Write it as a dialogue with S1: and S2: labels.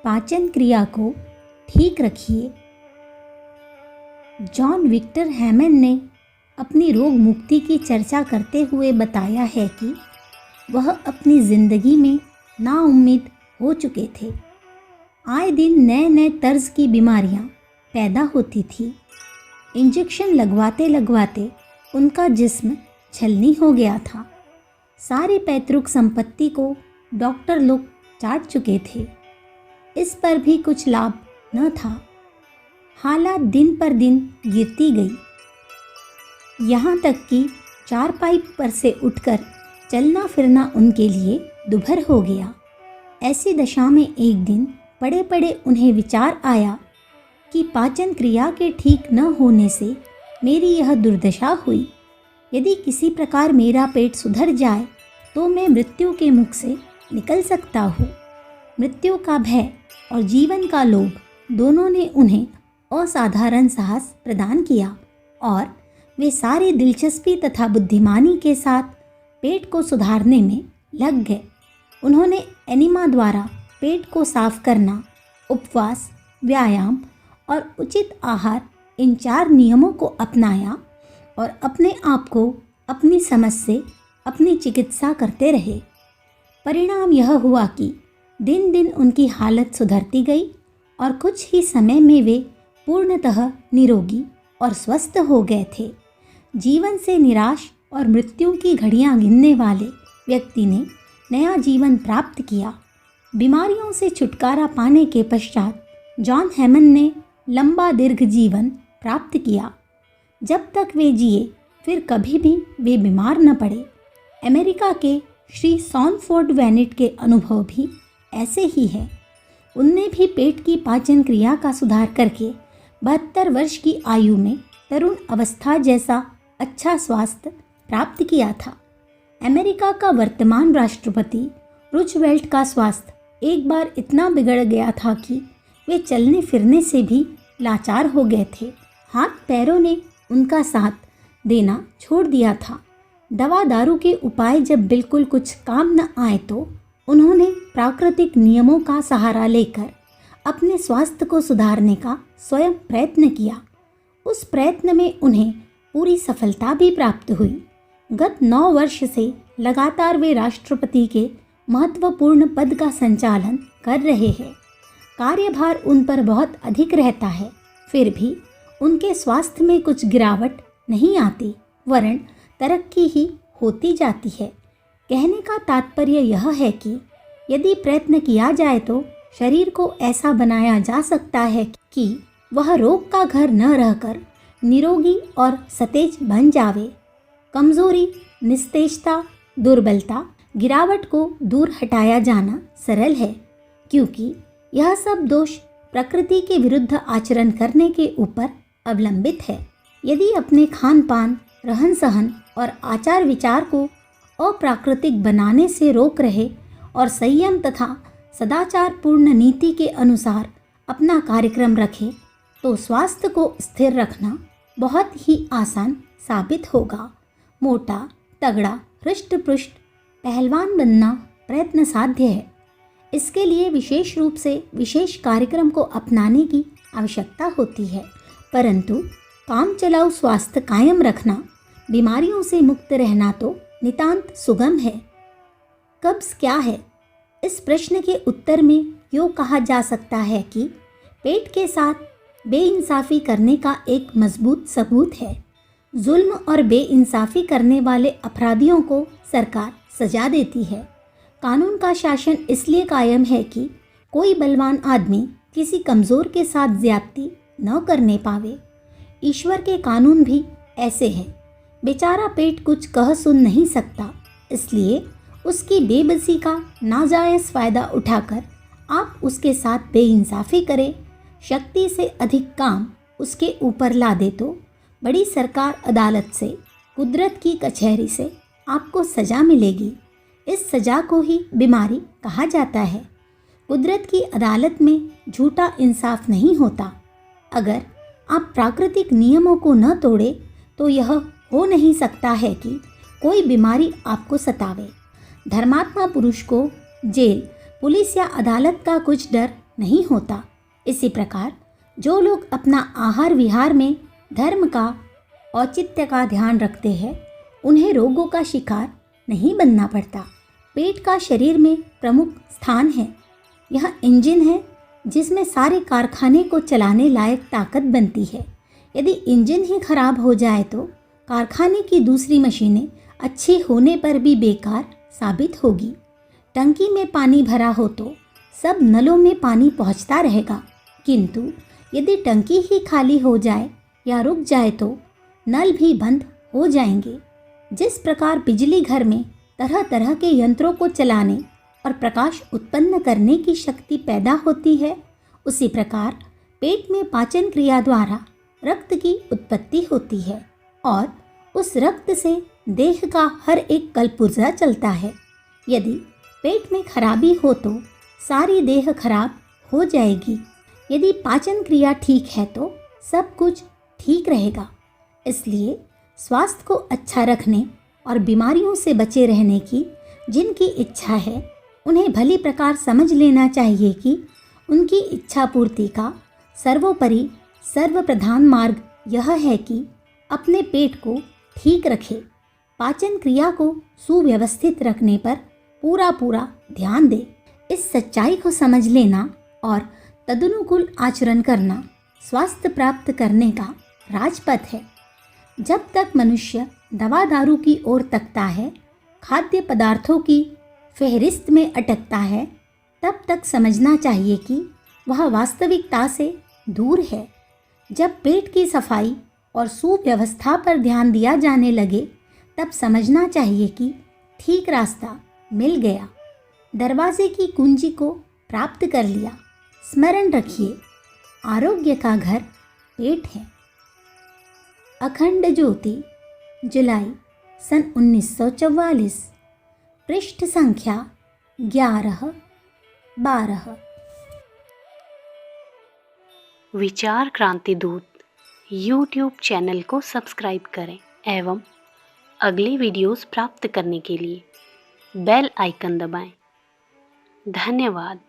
S1: पाचन क्रिया को ठीक रखिए। जॉन विक्टर हैमन ने अपनी रोग मुक्ति की चर्चा करते हुए बताया है कि वह अपनी ज़िंदगी में नाउम्मीद हो चुके थे। आए दिन नए नए तर्ज की बीमारियां पैदा होती थी। इंजेक्शन लगवाते लगवाते उनका जिस्म छलनी हो गया था। सारी पैतृक संपत्ति को डॉक्टर लोग चाट चुके थे। इस पर भी कुछ लाभ न था। हालात दिन पर दिन गिरती गई, यहाँ तक कि चारपाई पर से उठकर चलना फिरना उनके लिए दुभर हो गया। ऐसी दशा में एक दिन पड़े पड़े उन्हें विचार आया कि पाचन क्रिया के ठीक न होने से मेरी यह दुर्दशा हुई। यदि किसी प्रकार मेरा पेट सुधर जाए तो मैं मृत्यु के मुख से निकल सकता हूँ। मृत्यु का भय और जीवन का लोभ दोनों ने उन्हें असाधारण साहस प्रदान किया और वे सारी दिलचस्पी तथा बुद्धिमानी के साथ पेट को सुधारने में लग गए। उन्होंने एनिमा द्वारा पेट को साफ करना, उपवास, व्यायाम और उचित आहार, इन 4 नियमों को अपनाया और अपने आप को अपनी समझ से अपनी चिकित्सा करते रहे। परिणाम यह हुआ कि दिन दिन उनकी हालत सुधरती गई और कुछ ही समय में वे पूर्णतः निरोगी और स्वस्थ हो गए थे। जीवन से निराश और मृत्यु की घड़ियां गिनने वाले व्यक्ति ने नया जीवन प्राप्त किया। बीमारियों से छुटकारा पाने के पश्चात जॉन हैमन ने लंबा दीर्घ जीवन प्राप्त किया। जब तक वे जिए फिर कभी भी वे बीमार न पड़े। अमेरिका के श्री सॉनफोर्ड वेनेट के अनुभव भी ऐसे ही है। उनने भी पेट की पाचन क्रिया का सुधार करके 72 वर्ष की आयु में तरुण अवस्था जैसा अच्छा स्वास्थ्य प्राप्त किया था। अमेरिका का वर्तमान राष्ट्रपति रूजवेल्ट का स्वास्थ्य एक बार इतना बिगड़ गया था कि वे चलने फिरने से भी लाचार हो गए थे। हाथ पैरों ने उनका साथ देना छोड़ दिया था। दवा दारू के उपाय जब बिल्कुल कुछ काम न आए तो उन्होंने प्राकृतिक नियमों का सहारा लेकर अपने स्वास्थ्य को सुधारने का स्वयं प्रयत्न किया। उस प्रयत्न में उन्हें पूरी सफलता भी प्राप्त हुई। गत 9 वर्ष से लगातार वे राष्ट्रपति के महत्वपूर्ण पद का संचालन कर रहे हैं। कार्यभार उन पर बहुत अधिक रहता है, फिर भी उनके स्वास्थ्य में कुछ गिरावट नहीं आती, वरन तरक्की ही होती जाती है। कहने का तात्पर्य यह है कि यदि प्रयत्न किया जाए तो शरीर को ऐसा बनाया जा सकता है कि वह रोग का घर न रहकर निरोगी और सतेज बन जावे। कमजोरी, निस्तेजता, दुर्बलता, गिरावट को दूर हटाया जाना सरल है, क्योंकि यह सब दोष प्रकृति के विरुद्ध आचरण करने के ऊपर अवलंबित है। यदि अपने खान पान, रहन सहन और आचार विचार को अप्राकृतिक बनाने से रोक रहे और संयम तथा सदाचार पूर्ण नीति के अनुसार अपना कार्यक्रम रखे तो स्वास्थ्य को स्थिर रखना बहुत ही आसान साबित होगा। मोटा, तगड़ा, हृष्ट पुष्ट पहलवान बनना प्रयत्न साध्य है। इसके लिए विशेष रूप से विशेष कार्यक्रम को अपनाने की आवश्यकता होती है, परंतु काम चलाऊ स्वास्थ्य कायम रखना, बीमारियों से मुक्त रहना तो नितांत सुगम है। कब्ज क्या है? इस प्रश्न के उत्तर में यूँ कहा जा सकता है कि पेट के साथ बेइंसाफ़ी करने का एक मजबूत सबूत है। जुल्म और बेइंसाफ़ी करने वाले अपराधियों को सरकार सजा देती है। कानून का शासन इसलिए कायम है कि कोई बलवान आदमी किसी कमज़ोर के साथ ज्यादती न करने पावे। ईश्वर के कानून भी ऐसे हैं। बेचारा पेट कुछ कह सुन नहीं सकता, इसलिए उसकी बेबसी का नाजायज़ फ़ायदा उठाकर आप उसके साथ बेइंसाफ़ी करें, शक्ति से अधिक काम उसके ऊपर ला दे तो बड़ी सरकार अदालत से, कुदरत की कचहरी से आपको सज़ा मिलेगी। इस सज़ा को ही बीमारी कहा जाता है। कुदरत की अदालत में झूठा इंसाफ नहीं होता। अगर आप प्राकृतिक नियमों को न तोड़े तो यह हो नहीं सकता है कि कोई बीमारी आपको सतावे। धर्मात्मा पुरुष को जेल, पुलिस या अदालत का कुछ डर नहीं होता। इसी प्रकार जो लोग अपना आहार विहार में धर्म का औचित्य का ध्यान रखते हैं उन्हें रोगों का शिकार नहीं बनना पड़ता। पेट का शरीर में प्रमुख स्थान है। यह इंजन है जिसमें सारे कारखाने को चलाने लायक ताकत बनती है। यदि इंजन ही खराब हो जाए तो कारखाने की दूसरी मशीनें अच्छी होने पर भी बेकार साबित होगी। टंकी में पानी भरा हो तो सब नलों में पानी पहुंचता रहेगा, किंतु यदि टंकी ही खाली हो जाए या रुक जाए तो नल भी बंद हो जाएंगे। जिस प्रकार बिजली घर में तरह तरह के यंत्रों को चलाने और प्रकाश उत्पन्न करने की शक्ति पैदा होती है, उसी प्रकार पेट में पाचन क्रिया द्वारा रक्त की उत्पत्ति होती है और उस रक्त से देह का हर एक कलपुर्जा चलता है। यदि पेट में खराबी हो तो सारी देह खराब हो जाएगी। यदि पाचन क्रिया ठीक है तो सब कुछ ठीक रहेगा। इसलिए स्वास्थ्य को अच्छा रखने और बीमारियों से बचे रहने की जिनकी इच्छा है उन्हें भली प्रकार समझ लेना चाहिए कि उनकी इच्छा पूर्ति का सर्वोपरि सर्वप्रधान मार्ग यह है कि अपने पेट को ठीक रखे, पाचन क्रिया को सुव्यवस्थित रखने पर पूरा ध्यान दे। इस सच्चाई को समझ लेना और तदनुकूल आचरण करना स्वास्थ्य प्राप्त करने का राजपथ है। जब तक मनुष्य दवा दारू की ओर तकता है, खाद्य पदार्थों की फहरिस्त में अटकता है, तब तक समझना चाहिए कि वह वास्तविकता से दूर है। जब पेट की सफाई और सुव्यवस्था पर ध्यान दिया जाने लगे तब समझना चाहिए कि ठीक रास्ता मिल गया, दरवाजे की कुंजी को प्राप्त कर लिया। स्मरण रखिए, आरोग्य का घर पेट है। अखंड ज्योति, जुलाई सन 1944, पृष्ठ संख्या 11-12।
S2: विचार क्रांति दूत यूट्यूब चैनल को सब्सक्राइब करें एवं अगले वीडियोस प्राप्त करने के लिए बेल आइकन दबाएं। धन्यवाद।